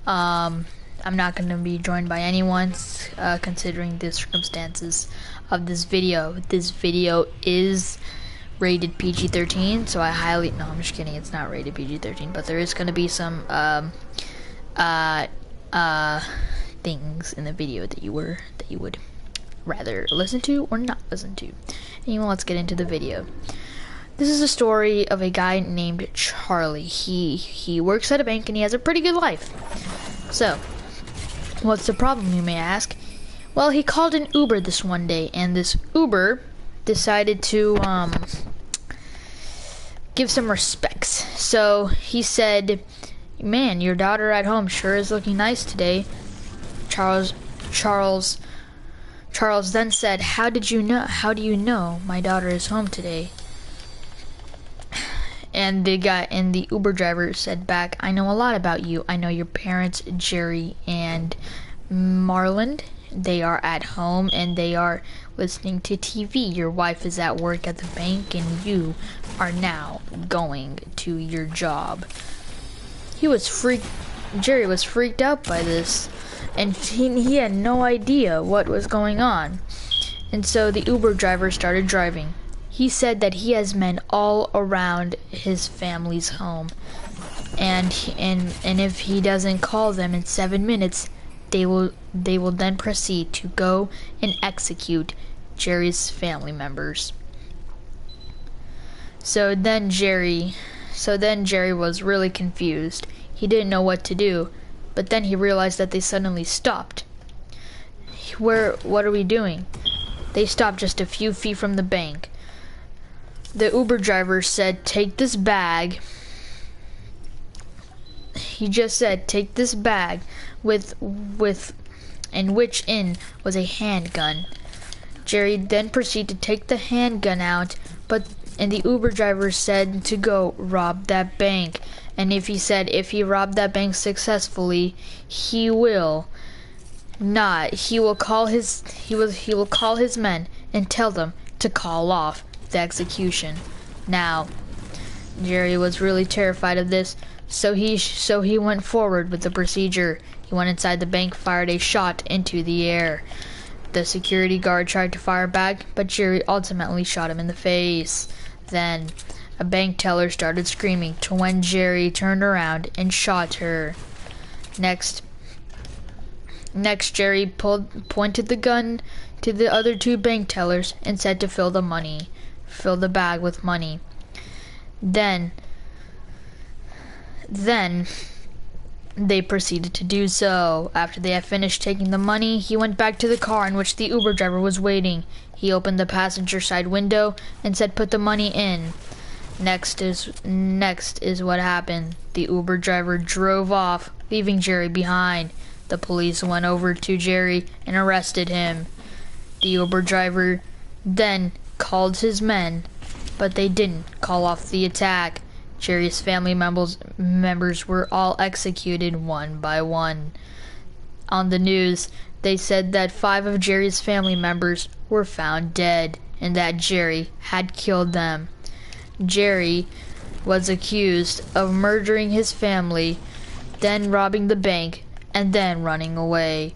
I'm not going to be joined by anyone, considering the circumstances of this video. This video is rated PG-13, so I highly, no, I'm just kidding, it's not rated PG-13, but there is going to be some, things in the video that you would rather listen to or not listen to. Anyway, let's get into the video. This is a story of a guy named Charlie. He works at a bank and he has a pretty good life. So, what's the problem, you may ask? Well, he called an Uber this one day, and this Uber decided to give some respects. So he said, "Man, your daughter at home sure is looking nice today." Charles then said, How do you know my daughter is home today?" And the Uber driver said back, "I know a lot about you. I know your parents, Jerry and Marland. They are at home and they are listening to TV. Your wife is at work at the bank and you are now going to your job." Jerry was freaked out by this, and he had no idea what was going on. And so the Uber driver started driving. He said that he has men all around his family's home, and if he doesn't call them in 7 minutes, they will then proceed to go and execute Jerry's family members. So then Jerry was really confused. He didn't know what to do, but then he realized that they suddenly stopped. What are we doing? They stopped just a few feet from the bank. The Uber driver said, "Take this bag." He just said, "Take this bag with which in was a handgun." Jerry then proceeded to take the handgun out, and the Uber driver said to go rob that bank. And if he robbed that bank successfully, he will call his men and tell them to call off the execution. Now, Jerry was really terrified of this, so he went forward with the procedure. He went inside the bank, fired a shot into the air. The security guard tried to fire back, but Jerry ultimately shot him in the face. Then a bank teller started screaming to when Jerry turned around and shot her. Next, Jerry pointed the gun to the other two bank tellers and said to fill the bag with money. Then they proceeded to do so. After they had finished taking the money, he went back to the car in which the Uber driver was waiting. He opened the passenger side window and said, "Put the money in." Next is what happened. The Uber driver drove off, leaving Jerry behind. The police went over to Jerry and arrested him. The Uber driver then called his men, but they didn't call off the attack. Jerry's family members were all executed one by one. On the news, they said that 5 of Jerry's family members were found dead and that Jerry had killed them. Jerry was accused of murdering his family, then robbing the bank, and then running away.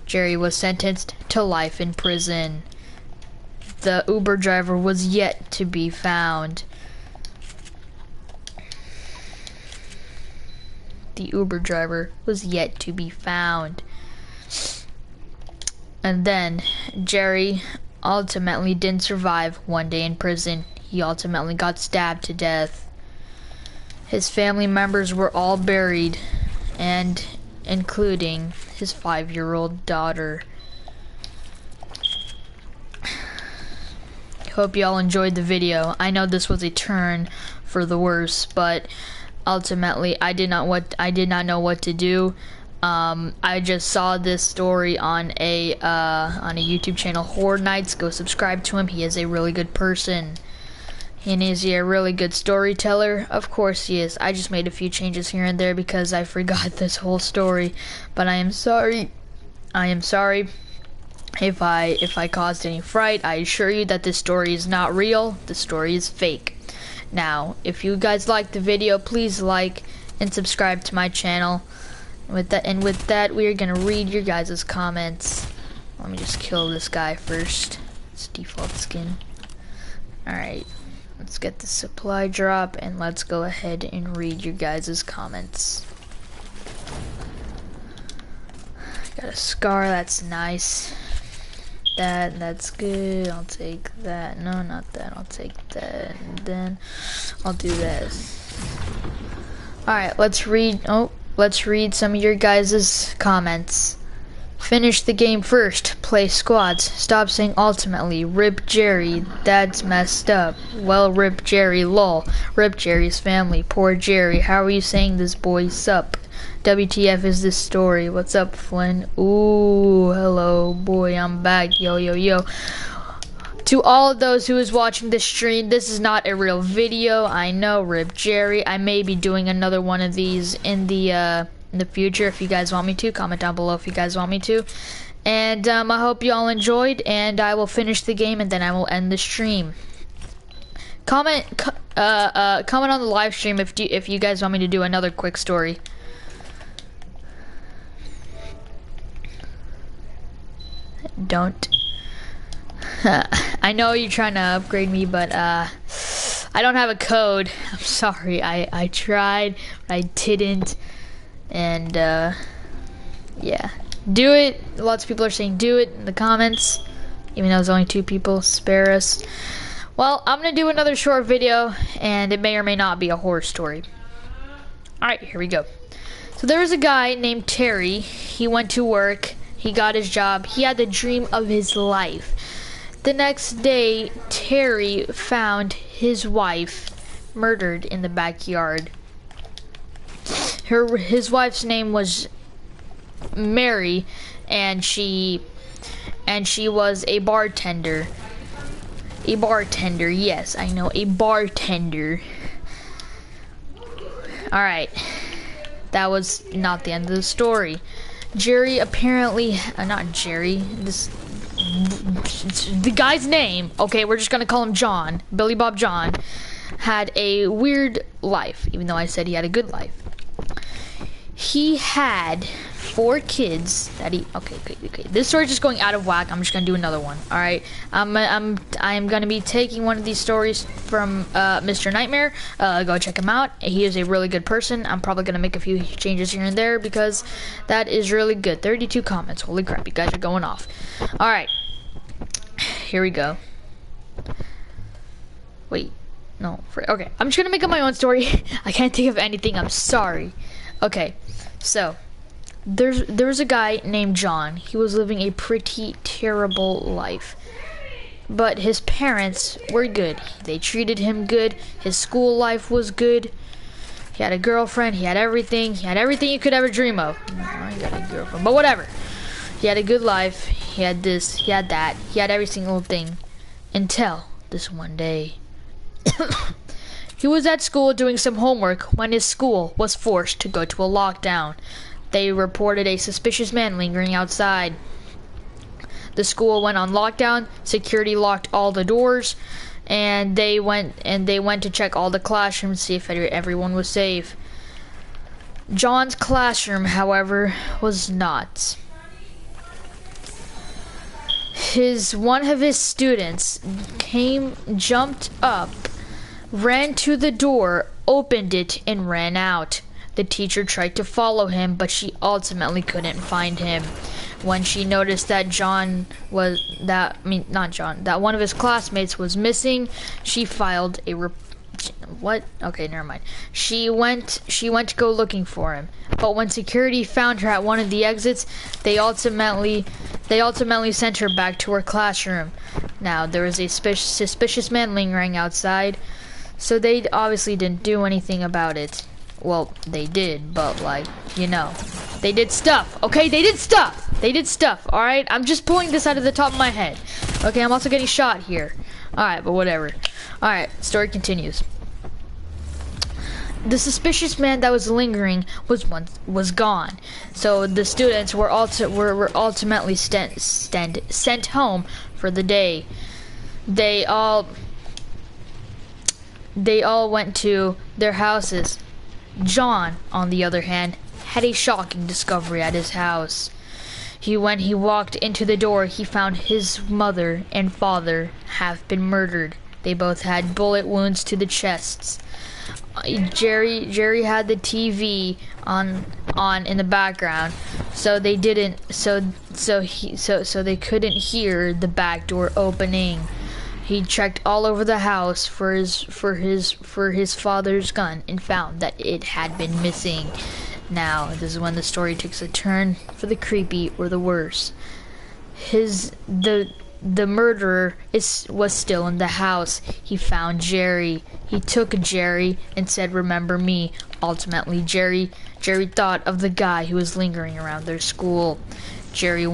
Jerry was sentenced to life in prison. The Uber driver was yet to be found. The Uber driver was yet to be found. And then Jerry ultimately didn't survive one day in prison. He ultimately got stabbed to death. His family members were all buried, and including his 5-year-old daughter. Hope y'all enjoyed the video. I know this was a turn for the worse, but ultimately I did not know what to do. I just saw this story on a YouTube channel, Horror Nights. Go subscribe to him. He is a really good person. And is he a really good storyteller? Of course he is. I just made a few changes here and there because I forgot this whole story. But I am sorry. If I caused any fright. I assure you that this story is not real. The story is fake. Now, if you guys liked the video, please like and subscribe to my channel. With that, we are gonna read your guys' comments. Let me just kill this guy first. It's default skin. Alright, let's get the supply drop and let's go ahead and read your guys' comments. Got a scar, that's nice. That's good. I'll take that. No, not that. I'll take that. And then I'll do this. Alright, let's read some of your guys' comments. Finish the game first. Play squads. Stop saying ultimately. Rip Jerry. That's messed up. Well, rip Jerry. Lol. Rip Jerry's family. Poor Jerry. How are you saying this, boy? Sup? WTF is this story? What's up, Flynn? Ooh, hello, boy. I'm back. Yo, yo, yo. To all of those who is watching this stream, this is not a real video. I know, rip Jerry. I may be doing another one of these in the future. If you guys want me to, comment down below if you guys want me to. And I hope you all enjoyed, and I will finish the game and then I will end the stream. Comment on the live stream if you guys want me to do another quick story. Don't. I know you're trying to upgrade me, but I don't have a code. I'm sorry. I tried, but I didn't. And yeah, do it. Lots of people are saying do it in the comments, even though there's only 2 people. Spare us. Well, I'm gonna do another short video, and it may or may not be a horror story. Alright, here we go. So there was a guy named Terry. He went to work. He got his job. He had the dream of his life. The next day, Terry found his wife murdered in the backyard. His wife's name was Mary, and she was a bartender. A bartender, yes, I know, a bartender. Alright, that was not the end of the story. Jerry apparently, not Jerry, the guy's name, okay, we're just gonna call him John, Billy Bob John, had a weird life, even though I said he had a good life. He had 4 kids that he, okay, this story's just going out of whack. I'm just gonna do another one, alright? I'm gonna be taking one of these stories from Mr. Nightmare. Go check him out. He is a really good person. I'm probably gonna make a few changes here and there because that is really good. 32 comments, holy crap, you guys are going off. Alright, here we go. Wait, no, okay, I'm just gonna make up my own story. I can't think of anything, I'm sorry. Okay, so there was a guy named John. He was living a pretty terrible life, but his parents were good. They treated him good. His school life was good. He had a girlfriend. He had everything. He had everything you could ever dream of. I got a girlfriend, but whatever. He had a good life. He had this. He had that. He had every single thing until this one day. He was at school doing some homework when his school was forced to go to a lockdown. They reported a suspicious man lingering outside. The school went on lockdown. Security locked all the doors, and they went to check all the classrooms, see if everyone was safe. John's classroom, however, was not. One of his students jumped up, ran to the door, opened it, and ran out. The teacher tried to follow him, but she ultimately couldn't find him. When she noticed that that one of his classmates was missing, she filed a what? Okay, never mind. She went to go looking for him, but when security found her at one of the exits, they ultimately sent her back to her classroom. Now there was a suspicious man lingering outside, so they obviously didn't do anything about it. Well, they did, but like, you know, they did stuff, okay? They did stuff, alright? I'm just pulling this out of the top of my head. Okay, I'm also getting shot here. Alright, but whatever. Alright, story continues. The suspicious man that was lingering was gone, so the students were ultimately sent home for the day. They all went to their houses. John, on the other hand, had a shocking discovery at his house. When he walked into the door, he found his mother and father have been murdered. They both had bullet wounds to the chests. Jerry had the TV on in the background, so they couldn't hear the back door opening. He checked all over the house for his father's gun and found that it had been missing. Now, this is when the story takes a turn for the creepy or the worse. The murderer was still in the house. He found Jerry. He took Jerry and said, "Remember me." Ultimately, Jerry thought of the guy who was lingering around their school. Jerry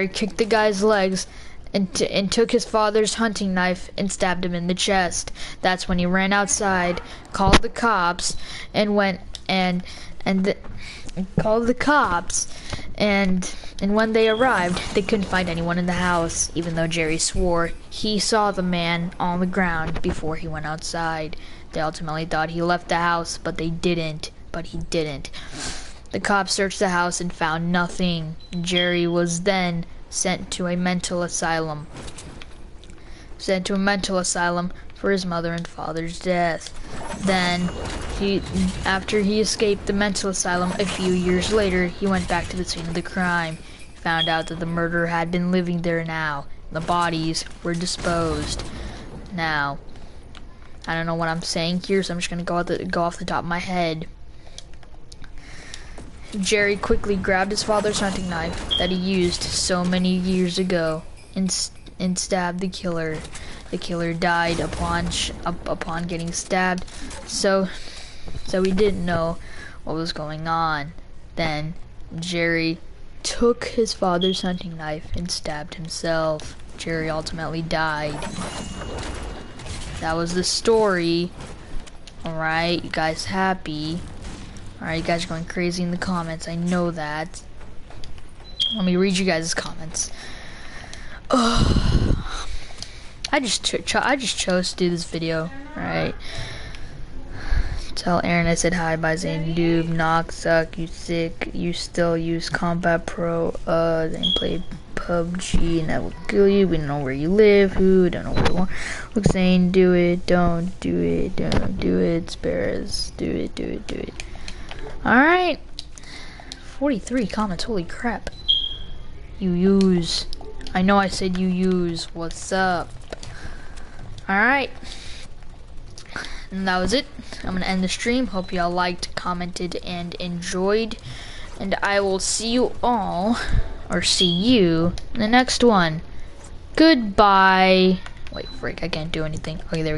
kicked the guy's legs and took his father's hunting knife and stabbed him in the chest. That's when he ran outside, called the cops, and when they arrived, they couldn't find anyone in the house, even though Jerry swore he saw the man on the ground before he went outside. They ultimately thought he left the house, but he didn't. The cops searched the house and found nothing. Jerry was then sent to a mental asylum for his mother and father's death. Then, after he escaped the mental asylum a few years later, he went back to the scene of the crime. He found out that the murderer had been living there now. The bodies were disposed. Now, I don't know what I'm saying here, so I'm just gonna go off the top of my head. Jerry quickly grabbed his father's hunting knife that he used so many years ago and stabbed the killer. The killer died upon getting stabbed, so he didn't know what was going on. Then Jerry took his father's hunting knife and stabbed himself. Jerry ultimately died. That was the story. Alright, you guys happy? Alright, you guys are going crazy in the comments. I know that. Let me read you guys' comments. I just chose to do this video. Alright. Tell Aaron I said hi by saying noob, knock, suck, you sick, you still use Combat Pro, then play PUBG and that will kill you. We don't know where you live, who, don't know where you want. Look saying do it, don't do it, don't do it, spare us, do it. Alright. 43 comments, holy crap. You use. I know I said you use. What's up? Alright. And that was it. I'm gonna end the stream. Hope y'all liked, commented, and enjoyed. And I will see you all, or see you, in the next one. Goodbye. Wait, frick, I can't do anything. Okay, there we go.